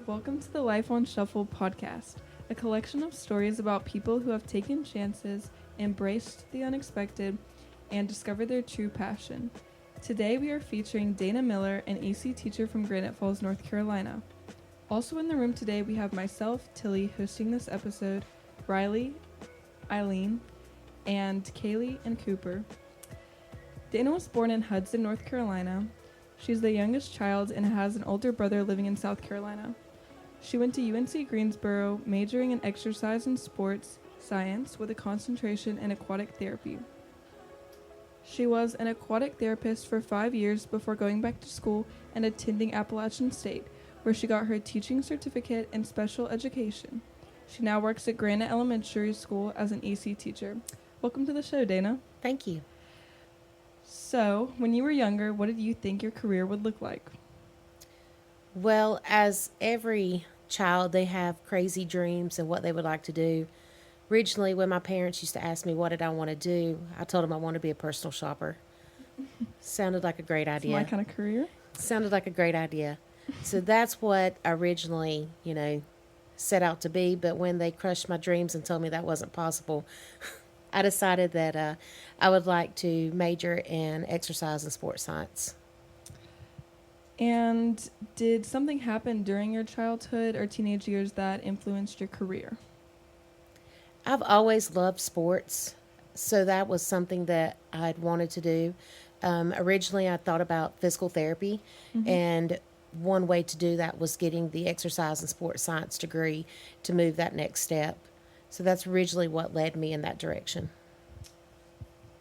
Welcome to the Life on Shuffle podcast, a collection of stories about people who have taken chances, embraced the unexpected, and discovered their true passion. Today we are featuring Dana Miller, an AC teacher from Granite Falls, North Carolina. Also in the room today we have myself, Tillie, hosting this episode, Rylie, Ayline, and Kaylee and Cooper. Dana was born in Hudson, North Carolina. She's the youngest child and has an older brother living in South Carolina. She went to UNC Greensboro, majoring in exercise and sports science with a concentration in aquatic therapy. She was an aquatic therapist for 5 years before going back to school and attending Appalachian State, where she got her teaching certificate in special education. She now works at Granite Elementary School as an AC teacher. Welcome to the show, Dana. Thank you. So, when you were younger, what did you think your career would look like? Well, as every child, they have crazy dreams and what they would like to do. Originally, when my parents used to ask me what did I want to do, I told them I wanted to be a personal shopper. Sounded like a great idea. It's my kind of career. Sounded like a great idea. So that's what I originally, set out to be. But when they crushed my dreams and told me that wasn't possible, I decided that I would like to major in exercise and sports science. And did something happen during your childhood or teenage years that influenced your career? I've always loved sports, so that was something that I'd wanted to do. Originally, I thought about physical therapy, and one way to do that was getting the exercise and sports science degree to move that next step. So that's originally what led me in that direction.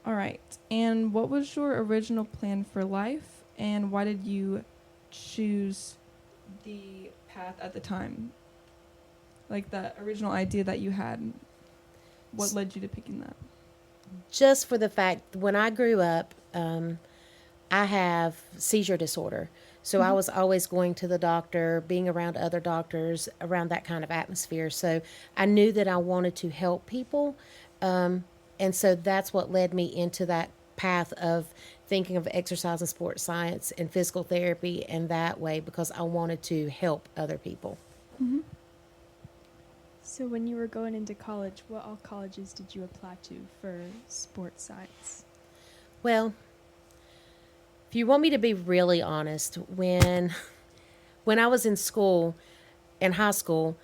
All right. And what was your original plan for life, and why did you choose the path at the time? Like the original idea that you had, what led you to picking that? Just for the fact, when I grew up, I have seizure disorder. So I was always going to the doctor, being around other doctors, around that kind of atmosphere. So I knew that I wanted to help people. And so that's what led me into that path of thinking of exercise and sports science and physical therapy in that way, because I wanted to help other people. Mm-hmm. So when you were going into college, what all colleges did you apply to for sports science? Well, if you want me to be really honest, when I was in school, in high school,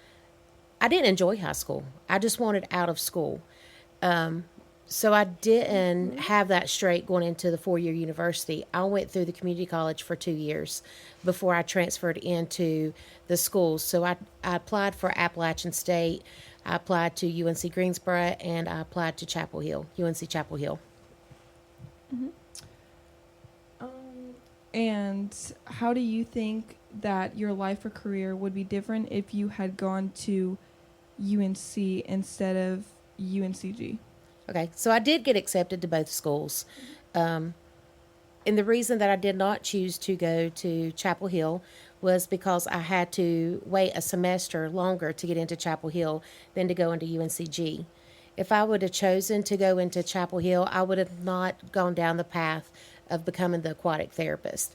I didn't enjoy high school. I just wanted out of school. So I didn't have that straight going into the 4-year university. I went through the community college for 2 years before I transferred into the schools. So I applied for Appalachian State, I applied to UNC Greensboro, and I applied to Chapel Hill, UNC Chapel Hill. Mm-hmm. And how do you think that your life or career would be different if you had gone to UNC instead of UNCG? Okay, so I did get accepted to both schools. And the reason that I did not choose to go to Chapel Hill was because I had to wait a semester longer to get into Chapel Hill than to go into UNCG. If I would have chosen to go into Chapel Hill, I would have not gone down the path of becoming the aquatic therapist.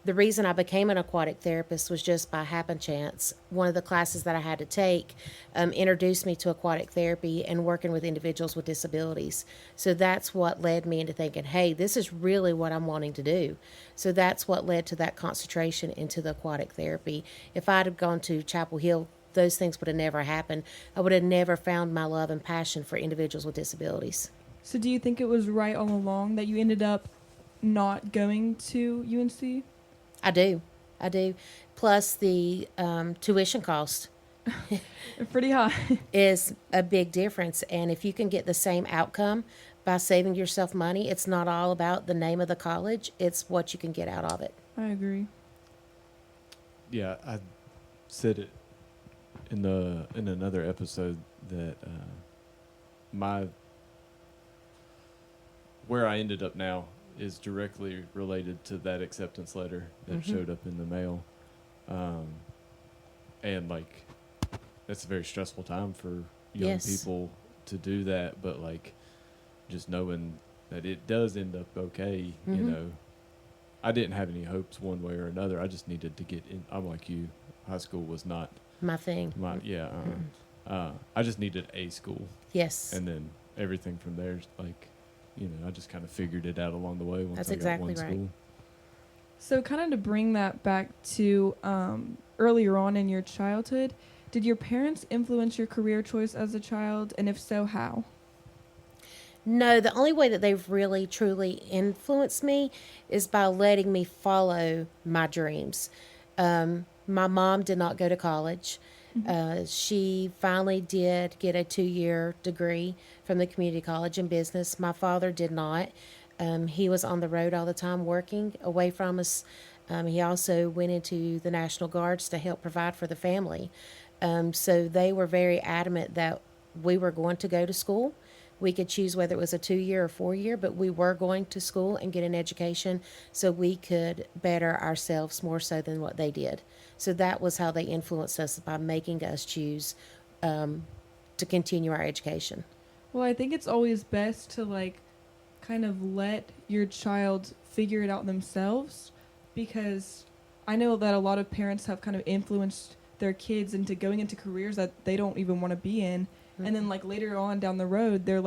The reason I became an aquatic therapist was just by happen chance. One of the classes that I had to take introduced me to aquatic therapy and working with individuals with disabilities. So that's what led me into thinking, hey, this is really what I'm wanting to do. So that's what led to that concentration into the aquatic therapy. If I'd have gone to Chapel Hill, those things would have never happened. I would have never found my love and passion for individuals with disabilities. So do you think it was right all along that you ended up not going to UNC? I do. Plus the tuition cost pretty high is a big difference. And if you can get the same outcome by saving yourself money, it's not all about the name of the college. It's what you can get out of it. I agree. Yeah, I said it in another episode that where I ended up now is directly related to that acceptance letter that showed up in the mail. And like, that's a very stressful time for young people to do that. But like, just knowing that it does end up okay, I didn't have any hopes one way or another. I just needed to get in. I'm like you. High school was not my thing. I just needed a school. Yes. And then everything from there, like, I just kind of figured it out along the way once That's I exactly got one right. school. So kind of to bring that back to earlier on in your childhood, did your parents influence your career choice as a child? And if so, how? No, the only way that they've really truly influenced me is by letting me follow my dreams. My mom did not go to college. She finally did get a 2-year degree from the community college in business. My father did not. He was on the road all the time working away from us. He also went into the National Guards to help provide for the family. So they were very adamant that we were going to go to school. We could choose whether it was a 2-year or 4-year, but we were going to school and get an education so we could better ourselves more so than what they did. So that was how they influenced us, by making us choose to continue our education. Well, I think it's always best to kind of let your child figure it out themselves, because I know that a lot of parents have kind of influenced their kids into going into careers that they don't even want to be in. And then later on down the road, they're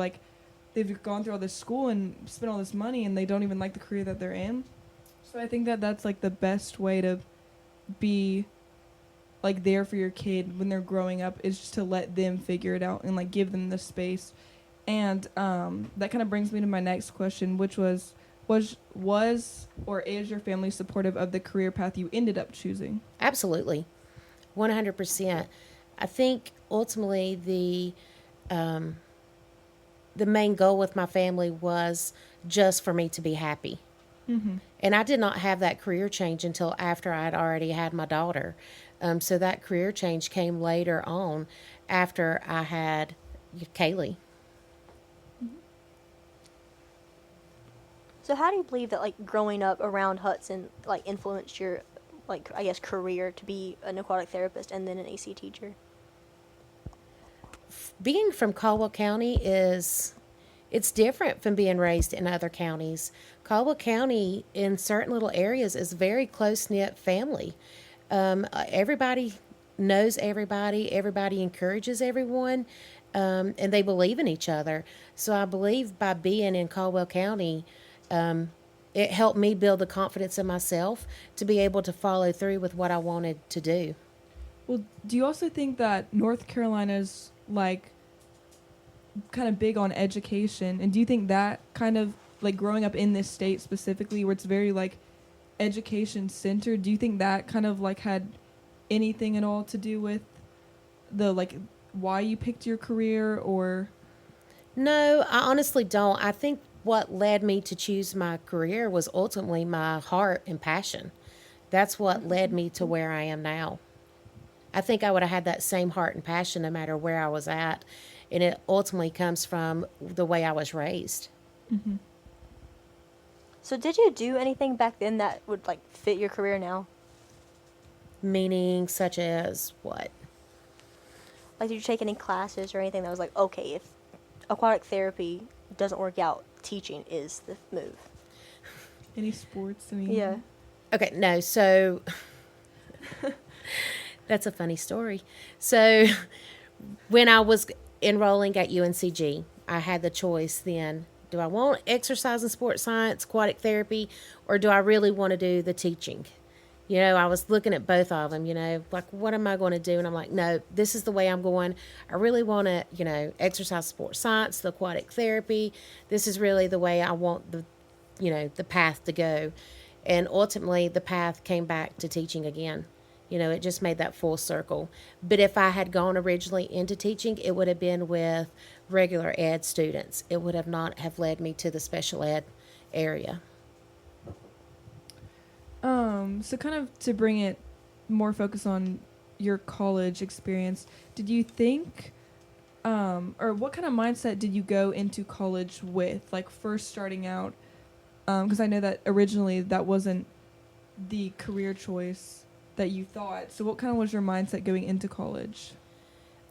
they've gone through all this school and spent all this money and they don't even like the career that they're in. So I think that that's the best way to be there for your kid when they're growing up, is just to let them figure it out and give them the space. And that kind of brings me to my next question, which was or is your family supportive of the career path you ended up choosing? Absolutely. 100%. I think ultimately the main goal with my family was just for me to be happy. Mm-hmm. And I did not have that career change until after I had already had my daughter. So that career change came later on after I had Kaylee. So how do you believe that growing up around Hudson influenced your I guess career to be an aquatic therapist and then an AC teacher? Being from Caldwell County it's different from being raised in other counties. Caldwell County in certain little areas is a very close-knit family. Everybody knows everybody. Everybody encourages everyone, and they believe in each other. So I believe by being in Caldwell County, it helped me build the confidence in myself to be able to follow through with what I wanted to do. Well, do you also think that North Carolina's kind of big on education, and do you think that kind of growing up in this state specifically, where it's very education centered, do you think that kind of had anything at all to do with the why you picked your career? Or No, I honestly don't. I think what led me to choose my career was ultimately my heart and passion. That's what led me to where I am now. I think I would have had that same heart and passion no matter where I was at. And it ultimately comes from the way I was raised. Mm-hmm. So did you do anything back then that would fit your career now? Meaning such as what? Did you take any classes or anything that was okay, if aquatic therapy doesn't work out, teaching is the move? Any sports? Yeah. Okay, no, so that's a funny story. So when I was enrolling at UNCG, I had the choice then. Do I want exercise and sports science, aquatic therapy, or do I really want to do the teaching? I was looking at both of them, what am I going to do? And I'm like, no, this is the way I'm going. I really want to, exercise, sports science, the aquatic therapy. This is really the way I want the path to go. And ultimately the path came back to teaching again. It just made that full circle. But if I had gone originally into teaching, it would have been with regular ed students. It would have not have led me to the special ed area. So kind of to bring it more focus on your college experience, did you think, or what kind of mindset did you go into college with, first starting out? Because I know that originally that wasn't the career choice that you thought. So what kind of was your mindset going into college?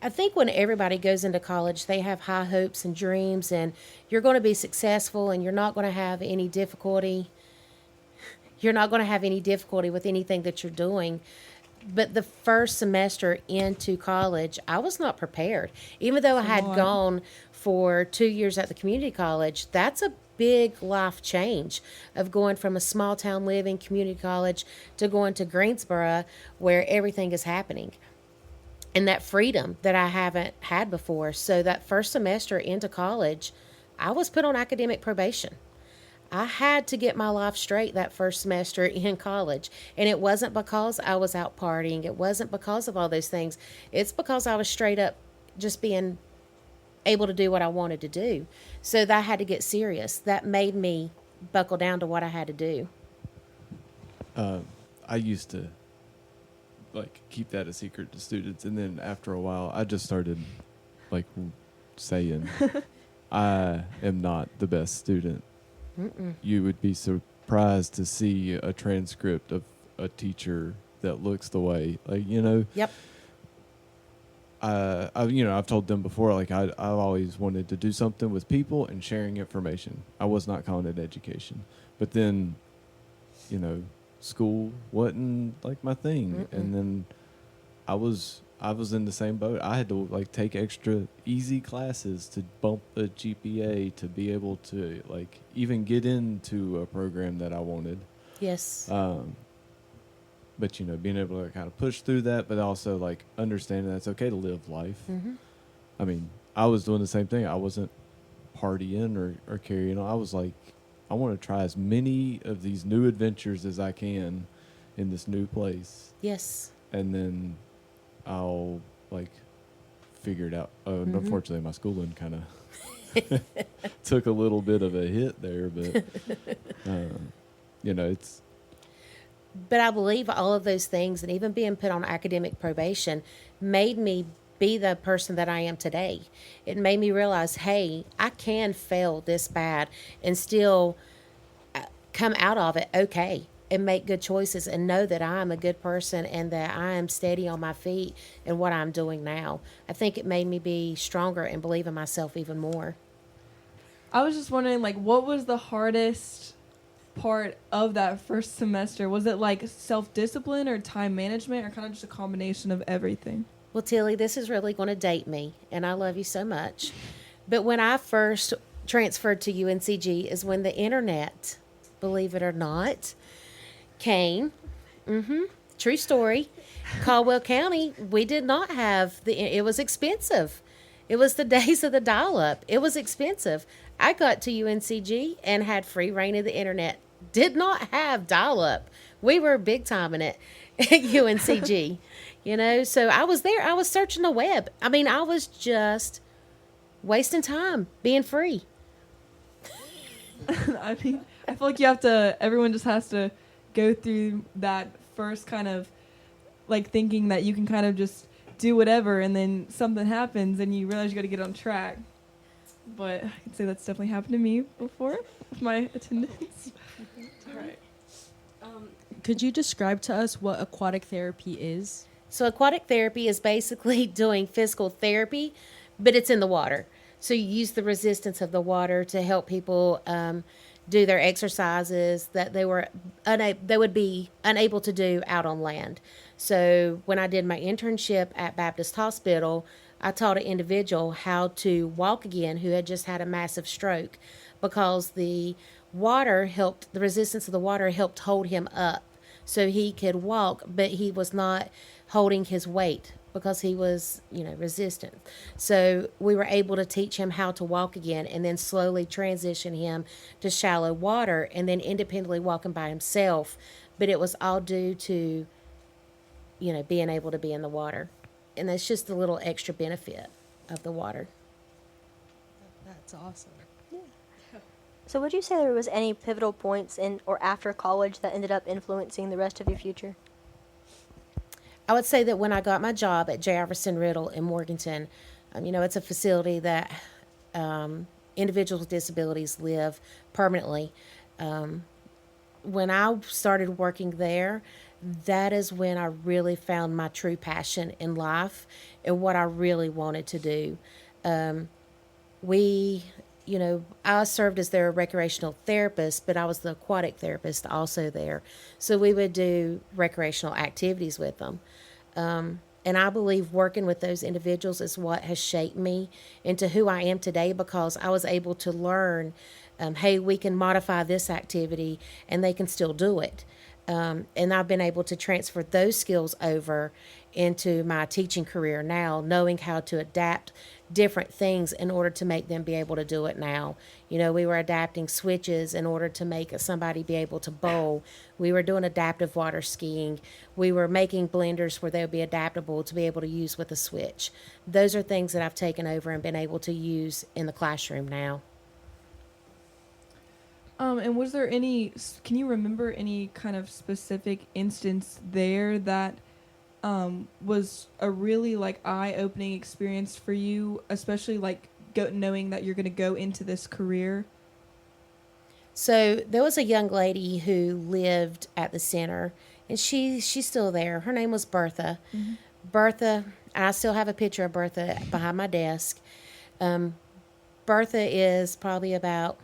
I think when everybody goes into college, they have high hopes and dreams, and you're going to be successful, and you're not going to have any difficulty. You're not going to have any difficulty with anything that you're doing. But the first semester into college, I was not prepared. Even though I had lot. gone for 2 years at the community college, that's a big life change of going from a small town living community college to going to Greensboro where everything is happening. And that freedom that I haven't had before. So that first semester into college, I was put on academic probation. I had to get my life straight that first semester in college. And it wasn't because I was out partying. It wasn't because of all those things. It's because I was straight up just being able to do what I wanted to do. So that I had to get serious. That made me buckle down to what I had to do. I used to like keep that a secret to students, and then after a while I just started like saying I am not the best student. You would be surprised to see a transcript of a teacher that looks the way, like, you know. Yep. I've told them before, like I've always wanted to do something with people and sharing information. I was not calling it education, but then, school wasn't like my thing. And then I was in the same boat. I had to like take extra easy classes to bump the GPA to be able to like even get into a program that I wanted. Yes. But being able to kind of push through that, but also like understanding that it's okay to live life. I mean, I was doing the same thing. I wasn't partying or carrying on. I was like, I want to try as many of these new adventures as I can in this new place. Yes. And then I'll like figure it out. And unfortunately, my schooling kind of took a little bit of a hit there, but it's. But I believe all of those things, and even being put on academic probation, made me be the person that I am today. It made me realize, hey, I can fail this bad and still come out of it okay and make good choices and know that I am a good person and that I am steady on my feet in what I'm doing now. I think it made me be stronger and believe in myself even more. I was just wondering, like, what was the hardest part of that first semester? Was it like self-discipline or time management, or kind of just a combination of everything? Well, Tillie, this is really going to date me, and I love you so much. But when I first transferred to UNCG is when the internet, believe it or not, came. True story. Caldwell County, we did not have it was expensive. It was the days of the dial-up. It was expensive. I got to UNCG and had free reign of the internet. Did not have dial-up. We were big time in it at UNCG, So I was there. I was searching the web. I mean, I was just wasting time being free. I mean, I feel like everyone just has to go through that first kind of like thinking that you can kind of just do whatever, and then something happens and you realize you got to get on track. But I can say that's definitely happened to me before with my attendance. Right. Could you describe to us what aquatic therapy is? So aquatic therapy is basically doing physical therapy, but it's in the water. So you use the resistance of the water to help people do their exercises that they would be unable to do out on land. So when I did my internship at Baptist Hospital, I taught an individual how to walk again who had just had a massive stroke, because the resistance of the water helped hold him up so he could walk, but he was not holding his weight because he was, resistant. So we were able to teach him how to walk again and then slowly transition him to shallow water and then independently walking by himself. But it was all due to, being able to be in the water. And that's just a little extra benefit of the water. That's awesome. So would you say there was any pivotal points in or after college that ended up influencing the rest of your future? I would say that when I got my job at J. Iverson Riddle in Morganton, it's a facility that individuals with disabilities live permanently. When I started working there, that is when I really found my true passion in life and what I really wanted to do. We you know, I served as their recreational therapist, but I was the aquatic therapist also there. So we would do recreational activities with them. And I believe working with those individuals is what has shaped me into who I am today, because I was able to learn, hey, we can modify this activity and they can still do it. And I've been able to transfer those skills over into my teaching career now, knowing how to adapt different things in order to make them be able to do it now. You know, we were adapting switches in order to make somebody be able to bowl. We were doing adaptive water skiing. We were making blenders where they would be adaptable to be able to use with a switch. Those are things that I've taken over and been able to use in the classroom now. And was there can you remember any kind of specific instance there that was a really like eye-opening experience for you, especially like knowing that you're going to go into this career? So there was a young lady who lived at the center, and she's still there. Her name was Bertha. Mm-hmm. Bertha, and I still have a picture of Bertha behind my desk. Bertha is probably about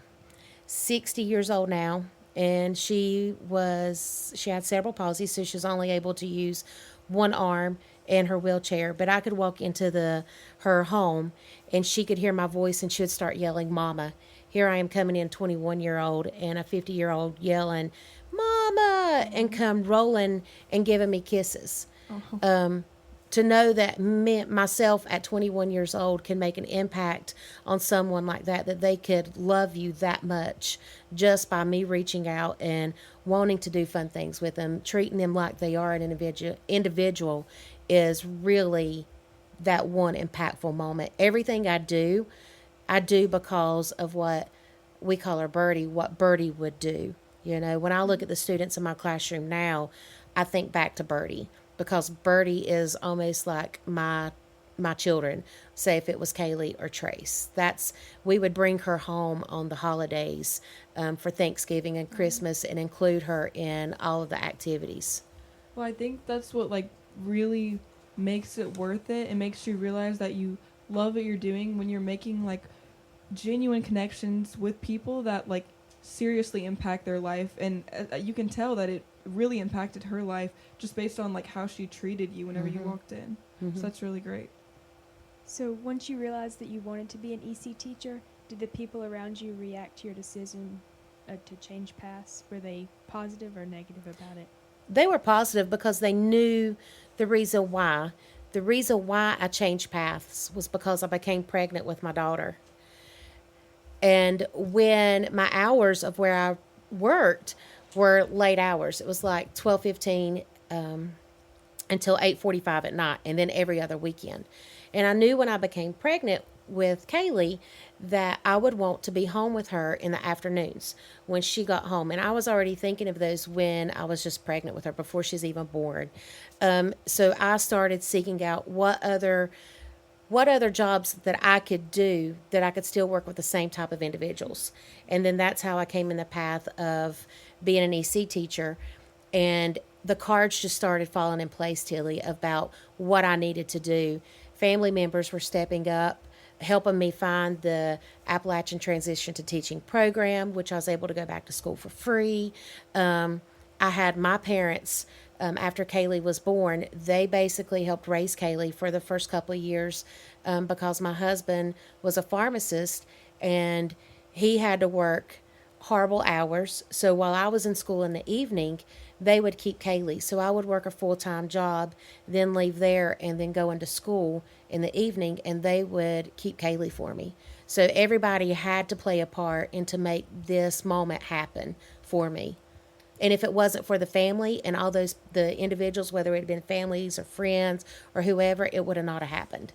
60 years old now, and she had cerebral palsy, so she was only able to use one arm and her wheelchair. But I could walk into her home, and she could hear my voice, and she would start yelling, "Mama." Here I am coming in, 21-year-old, and a 50-year-old yelling, "Mama," and come rolling and giving me kisses. Oh. To know that myself at 21 years old can make an impact on someone like that they could love you that much just by me reaching out and wanting to do fun things with them, treating them like they are an individual is really that one impactful moment. Everything I do because of what we call her Birdie, what Birdie would do. You know, when I look at the students in my classroom now, I think back to Birdie, because Birdie is almost like my children. Say if it was Kaylee or Trace, we would bring her home on the holidays for Thanksgiving and Christmas and include her in all of the activities. Well, I think that's what like really makes it worth it. It makes you realize that you love what you're doing when you're making like genuine connections with people that like seriously impact their life, and you can tell that it really impacted her life just based on like how she treated you whenever you walked in. So that's really great. So once you realized that you wanted to be an EC teacher, did the people around you react to your decision to change paths? Were they positive or negative about it? They were positive because they knew the reason why. The reason why I changed paths was because I became pregnant with my daughter. And when my hours of where I worked were late hours, it was like 12:15 until 8:45 at night, and then every other weekend. And I knew when I became pregnant with Kaylee that I would want to be home with her in the afternoons when she got home. And I was already thinking of those when I was just pregnant with her, before she's even born. So I started seeking out what other jobs that I could do that I could still work with the same type of individuals. And then that's how I came in the path of being an EC teacher. And the cards just started falling in place, Tillie, about what I needed to do. Family members were stepping up, helping me find the Appalachian Transition to Teaching program, which I was able to go back to school for free. I had my parents, after Kaylee was born, they basically helped raise Kaylee for the first couple of years because my husband was a pharmacist and he had to work horrible hours. So while I was in school in the evening, they would keep Kaylee. So I would work a full-time job, then leave there, and then go into school in the evening, and they would keep Kaylee for me. So everybody had to play a part and to make this moment happen for me. And if it wasn't for the family and all the individuals, whether it had been families or friends or whoever, it would have not have happened.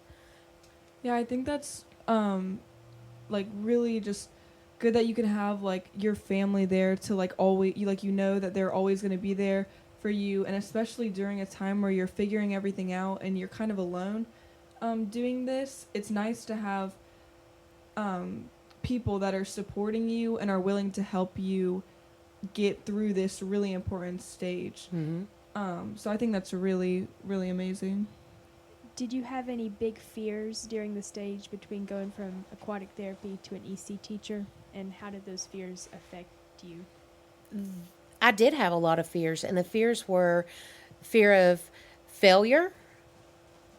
Yeah, I think that's like really just good that you can have like your family there to like always you know that they're always going to be there for you, and especially during a time where you're figuring everything out and you're kind of alone doing this. It's nice to have people that are supporting you and are willing to help you get through this really important stage. So I think that's really, really amazing. Did you have any big fears during the stage between going from aquatic therapy to an EC teacher? And how did those fears affect you? I did have a lot of fears, and the fears were fear of failure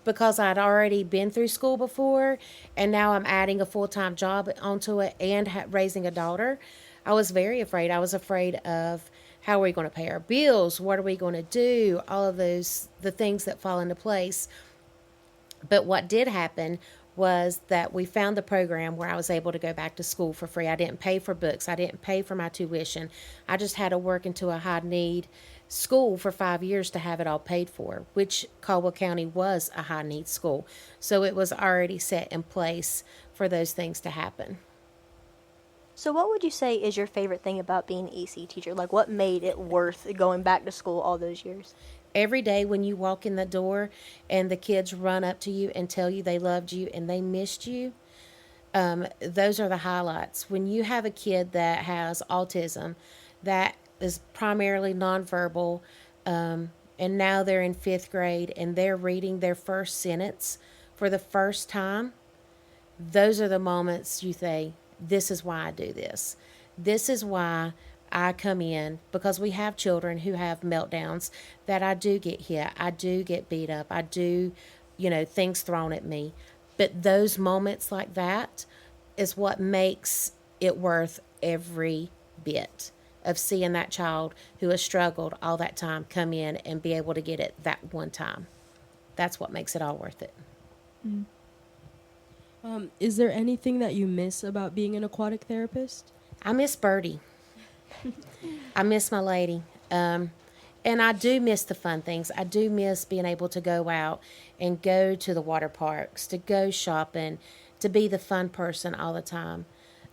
because I'd already been through school before, and now I'm adding a full-time job onto it and raising a daughter. I was very afraid. I was afraid of how are we going to pay our bills? What are we going to do? All of those, the things that fall into place. But what did happen was that we found the program where I was able to go back to school for free. I didn't pay for books. I didn't pay for my tuition. I just had to work into a high-need school for 5 years to have it all paid for, which Caldwell County was a high-need school. So it was already set in place for those things to happen. So what would you say is your favorite thing about being an EC teacher? Like, what made it worth going back to school all those years? Every day when you walk in the door and the kids run up to you and tell you they loved you and they missed you, those are the highlights. When you have a kid that has autism, that is primarily nonverbal, and now they're in 5th grade and they're reading their first sentence for the first time, those are the moments you say, this is why I do this. This is why I come in, because we have children who have meltdowns that I do get hit. I do get beat up. I do, things thrown at me. But those moments like that is what makes it worth every bit of seeing that child who has struggled all that time come in and be able to get it that one time. That's what makes it all worth it. Mm. Is there anything that you miss about being an aquatic therapist? I miss Birdie. I miss my lady. And I do miss the fun things. I do miss being able to go out and go to the water parks, to go shopping, to be the fun person all the time.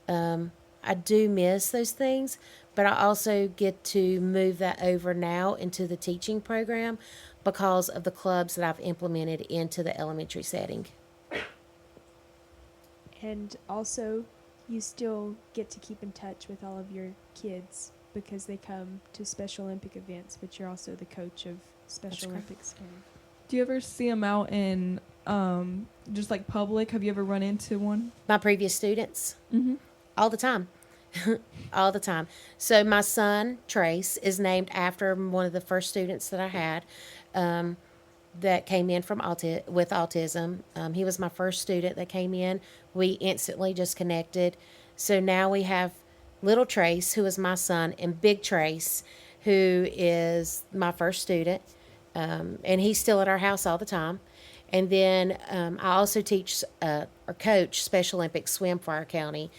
I do miss those things, but I also get to move that over now into the teaching program because of the clubs that I've implemented into the elementary setting. And also, you still get to keep in touch with all of your kids because they come to Special Olympic events, but you're also the coach of Special Olympics. Do you ever see them out in just like public? Have you ever run into one? My previous students, Mm-hmm. all the time. All the time. So my son, Trace, is named after one of the first students that I had that came in from with autism. He was my first student that came in. We instantly just connected. So now we have little Trace, who is my son, and big Trace, who is my first student. And he's still at our house all the time. And then I also teach or coach Special Olympics swim for our county.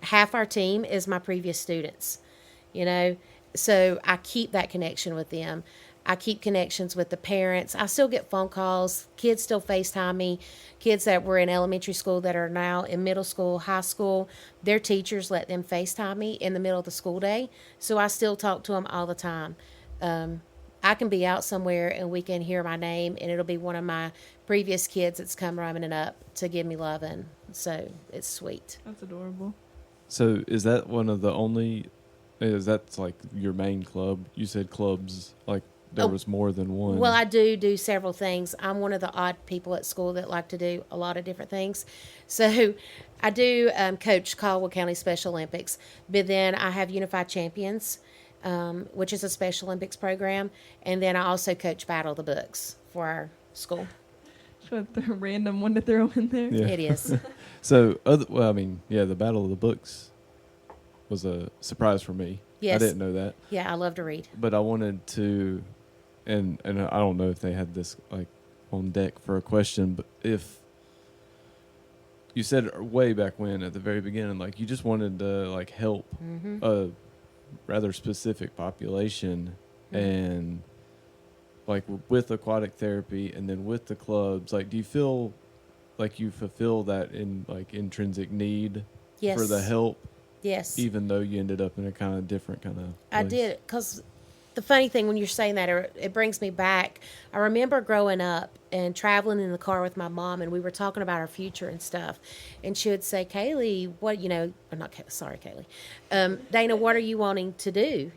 Half our team is my previous students, so I keep that connection with them. I keep connections with the parents. I still get phone calls. Kids still FaceTime me. Kids that were in elementary school that are now in middle school, high school, their teachers let them FaceTime me in the middle of the school day. So I still talk to them all the time. I can be out somewhere and we can hear my name and it'll be one of my previous kids that's come running up to give me love. And so it's sweet. That's adorable. So is that one of the only, is that like your main club? You said clubs, like there was more than one. Well, I do several things. I'm one of the odd people at school that like to do a lot of different things. So I do coach Caldwell County Special Olympics, but then I have Unified Champions, which is a Special Olympics program. And then I also coach Battle of the Books for our school. Just a random one to throw in there. Yeah. It is. So, the Battle of the Books was a surprise for me. Yes. I didn't know that. Yeah, I love to read. But I wanted to, and I don't know if they had this like on deck for a question, but if you said way back when at the very beginning, like you just wanted to like help a rather specific population, and like with aquatic therapy and then with the clubs, like do you feel like you fulfill that in like intrinsic need Yes. for the help? Yes. Even though you ended up in a kind of different kind of place? I did, because the funny thing when you're saying that, it brings me back. I remember growing up and traveling in the car with my mom, and we were talking about our future and stuff. And she would say, Kaylee, what, or not, sorry, Kaylee, Dana, what are you wanting to do,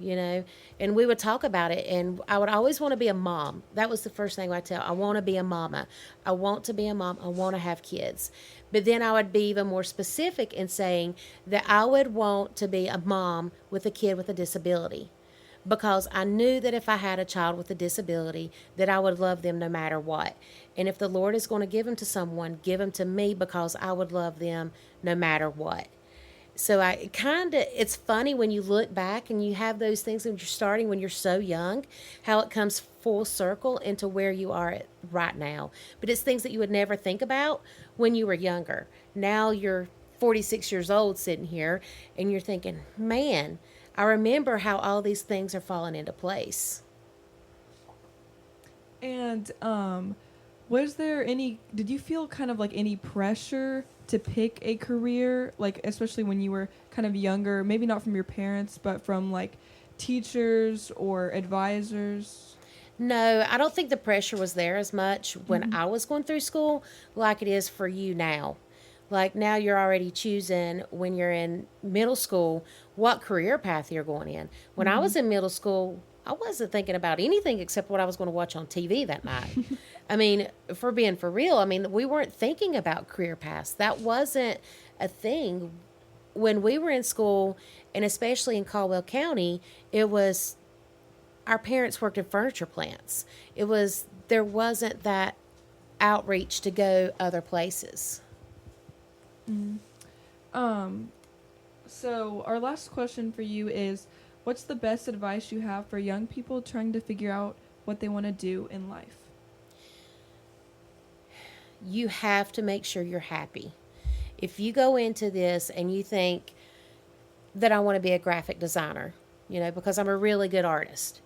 And we would talk about it, and I would always want to be a mom. That was the first thing I'd tell. I want to be a mama. I want to be a mom. I want to have kids. But then I would be even more specific in saying that I would want to be a mom with a kid with a disability, because I knew that if I had a child with a disability, that I would love them no matter what. And if the Lord is going to give them to someone, give them to me, because I would love them no matter what. So it's funny when you look back and you have those things when you're starting, when you're so young, how it comes full circle into where you are right now. But it's things that you would never think about when you were younger. Now you're 46 years old sitting here and you're thinking, man, I remember how all these things are falling into place. And did you feel kind of like any pressure to pick a career, like especially when you were kind of younger, maybe not from your parents, but from like teachers or advisors? No, I don't think the pressure was there as much when I was going through school like it is for you now. Like now you're already choosing when you're in middle school what career path you're going in. When I was in middle school, I wasn't thinking about anything except what I was going to watch on TV that night. I mean, for being for real, we weren't thinking about career paths. That wasn't a thing. When we were in school, and especially in Caldwell County, it was our parents worked in furniture plants. There wasn't that outreach to go other places. So our last question for you is, what's the best advice you have for young people trying to figure out what they want to do in life? You have to make sure you're happy. If you go into this and you think that I want to be a graphic designer, because I'm a really good artist,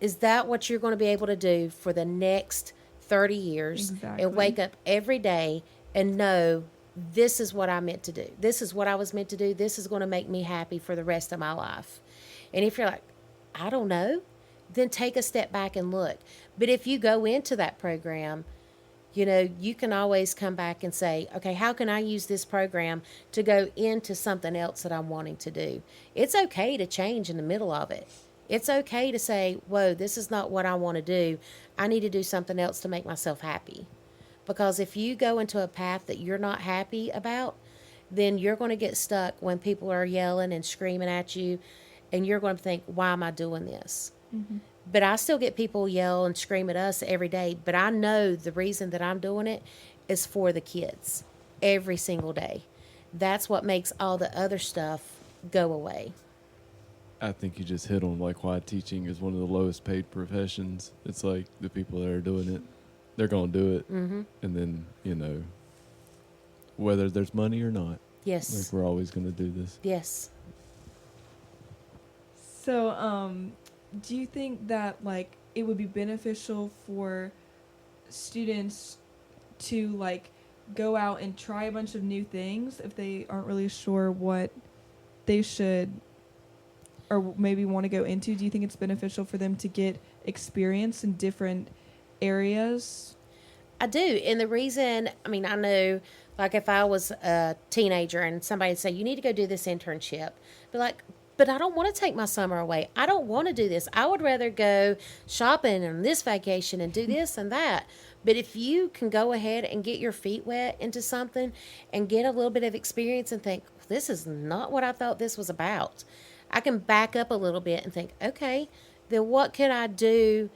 is that what you're going to be able to do for the next 30 years? Exactly. And wake up every day and know this is what I meant to do. This is what I was meant to do. This is going to make me happy for the rest of my life. And if you're like, I don't know, then take a step back and look. But if you go into that program, you can always come back and say, okay, how can I use this program to go into something else that I'm wanting to do? It's okay to change in the middle of it. It's okay to say, whoa, this is not what I want to do. I need to do something else to make myself happy. Because if you go into a path that you're not happy about, then you're going to get stuck when people are yelling and screaming at you, and you're going to think, why am I doing this? But I still get people yell and scream at us every day, but I know the reason that I'm doing it is for the kids every single day. That's what makes all the other stuff go away. I think you just hit on why teaching is one of the lowest paid professions. It's like the people that are doing it, they're going to do it. And then, whether there's money or not. Yes. We're always going to do this. Yes. So, do you think that it would be beneficial for students to go out and try a bunch of new things if they aren't really sure what they should or maybe want to go into? Do you think it's beneficial for them to get experience in different areas? I do. And the reason, I know, if I was a teenager and somebody would say, you need to go do this internship, be like, but I don't want to take my summer away. I don't want to do this. I would rather go shopping on this vacation and do this and that. But if you can go ahead and get your feet wet into something and get a little bit of experience and think, this is not what I thought this was about, I can back up a little bit and think, okay, then what could I do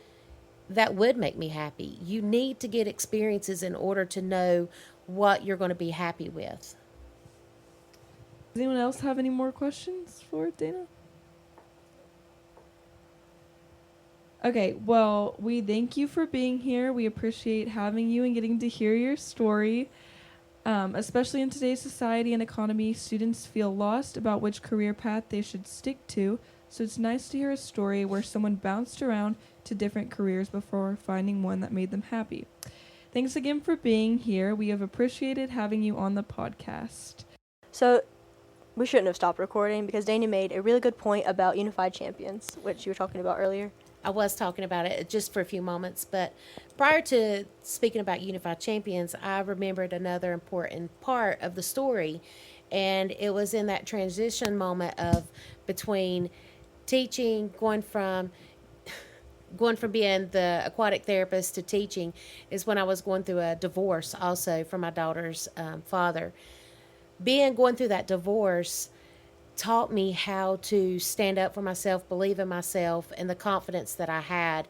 that would make me happy? You need to get experiences in order to know what you're going to be happy with. Does anyone else have any more questions for Dana? Okay, well, we thank you for being here. We appreciate having you and getting to hear your story. Especially in today's society and economy, students feel lost about which career path they should stick to. So it's nice to hear a story where someone bounced around to different careers before finding one that made them happy. Thanks again for being here. We have appreciated having you on the podcast. So we shouldn't have stopped recording because Dana made a really good point about unified champions, which you were talking about earlier. I was talking about it just for a few moments, but prior to speaking about Unified Champions, I remembered another important part of the story, and it was in that transition moment of between teaching, going from being the aquatic therapist to teaching, is when I was going through a divorce also from my daughter's father. Going through that divorce taught me how to stand up for myself, believe in myself, and the confidence that I had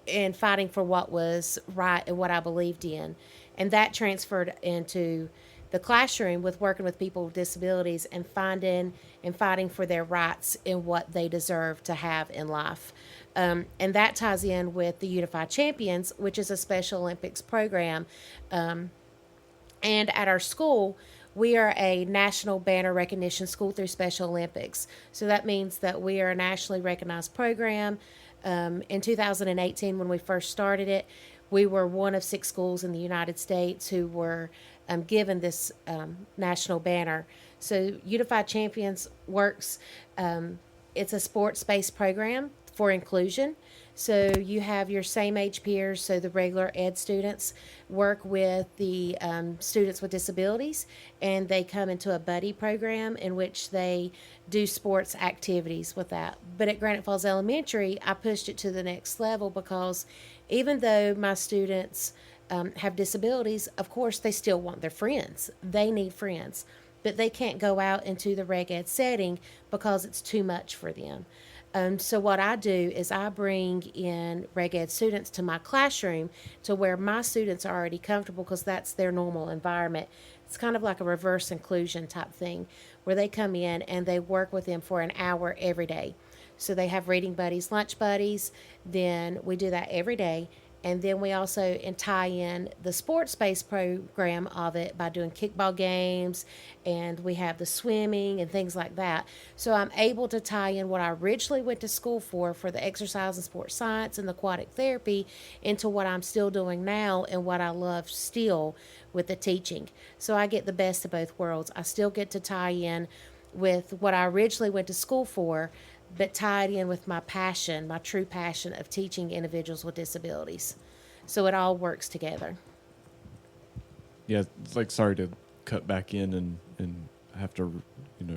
in fighting for what was right and what I believed in. And that transferred into the classroom with working with people with disabilities and finding and fighting for their rights and what they deserve to have in life. And that ties in with the Unified Champions, which is a Special Olympics program. And at our school, we are a national banner recognition school through Special Olympics. So that means that we are a nationally recognized program. In 2018, when we first started it, we were one of 6 schools in the United States who were given this national banner. So Unified Champions works, it's a sports-based program for inclusion. So you have your same age peers, so the regular ed students work with the students with disabilities, and they come into a buddy program in which they do sports activities with that. But at Granite Falls Elementary, I pushed it to the next level because even though my students have disabilities, of course, they still want their friends. They need friends, but they can't go out into the reg ed setting because it's too much for them. So what I do is I bring in reg ed students to my classroom to where my students are already comfortable because that's their normal environment. It's kind of like a reverse inclusion type thing where they come in and they work with them for an hour every day. So they have reading buddies, lunch buddies. Then we do that every day. And then we also tie in the sports-based program of it by doing kickball games, and we have the swimming and things like that. So I'm able to tie in what I originally went to school for the exercise and sports science and the aquatic therapy, into what I'm still doing now and what I love still with the teaching. So I get the best of both worlds. I still get to tie in with what I originally went to school for, but tied in with my passion, my true passion of teaching individuals with disabilities. So it all works together. Yeah, it's like, sorry to cut back in and have to,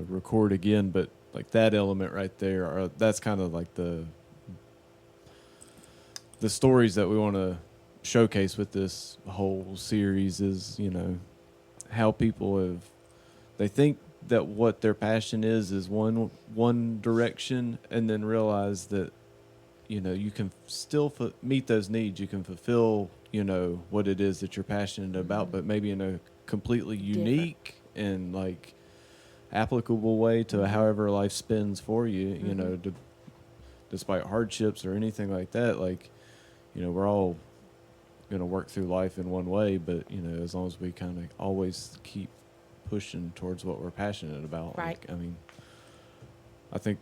record again, but like that element right there, that's kind of like the stories that we want to showcase with this whole series is, how people they think that what their passion is one direction, and then realize that you can still meet those needs. You can fulfill what it is that you're passionate about, but maybe in a completely unique and like applicable way to however life spins for you. Despite hardships or anything like that, like we're all gonna work through life in one way, but as long as we kind of always keep pushing towards what we're passionate about. Right. Like, I think,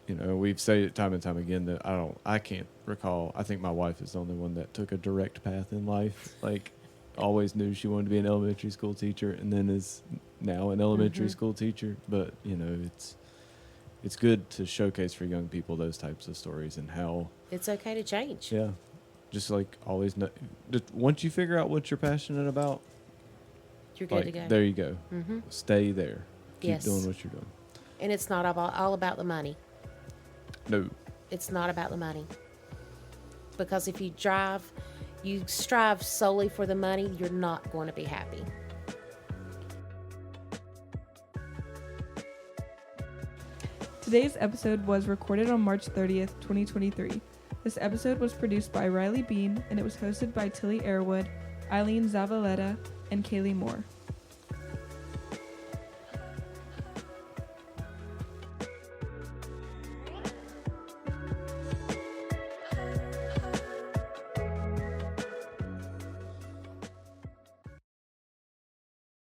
we've said it time and time again that I can't recall. I think my wife is the only one that took a direct path in life. Like, always knew she wanted to be an elementary school teacher, and then is now an elementary school teacher. But, it's good to showcase for young people those types of stories and how It's okay to change. Yeah. Just like always know, once you figure out what you're passionate about, You're good to go. there you go. Mm-hmm. Stay there. Keep Yes. doing what you're doing. And it's not all about the money. No. It's not about the money. Because if you strive solely for the money, you're not going to be happy. Today's episode was recorded on March 30th, 2023. This episode was produced by Rylie Bean, and it was hosted by Tillie Airwood, Ayline Zavaleta, and Kaylee Moore.